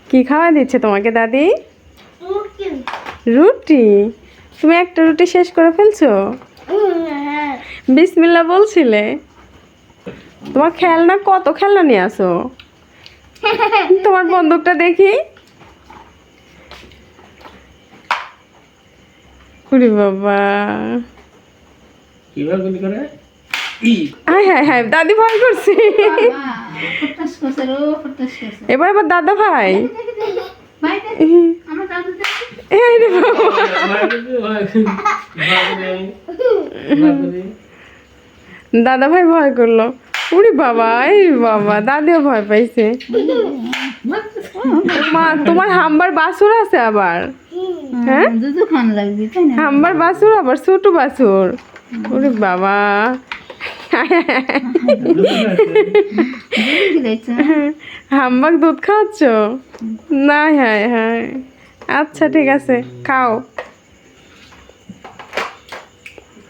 কি খাওয়া দিচ্ছে তোমাকে দাদি? রুটি। তুমি একটা রুটি শেষ করে ফেলছো? বিসমিল্লাহ বলছিলে। তোমার খেলনা, কত খেলনা নিয়ে আসো? তোমার বন্দুকটা দেখি। ওরে বাবা, কিভাবে গুলি করে? হায় হায় হায়, দাদি ভয় করছে। এবার আবার দাদা ভাই। এই রে বাবা, দাদা ভাই ভয় করলো। উরে বাবা, এই বাবা, দাদিও ভয় পাইছে। মা, তোমার হাম্বার বাছুর আছে আবার? হ্যাঁ, হাম্বার বাছুর, আবার ছোট বাছুর। ওরে বাবা, হাম্বাক দুধ খাওয়াচ্ছ? না, হ্যাঁ হ্যাঁ, আচ্ছা ঠিক আছে, খাও।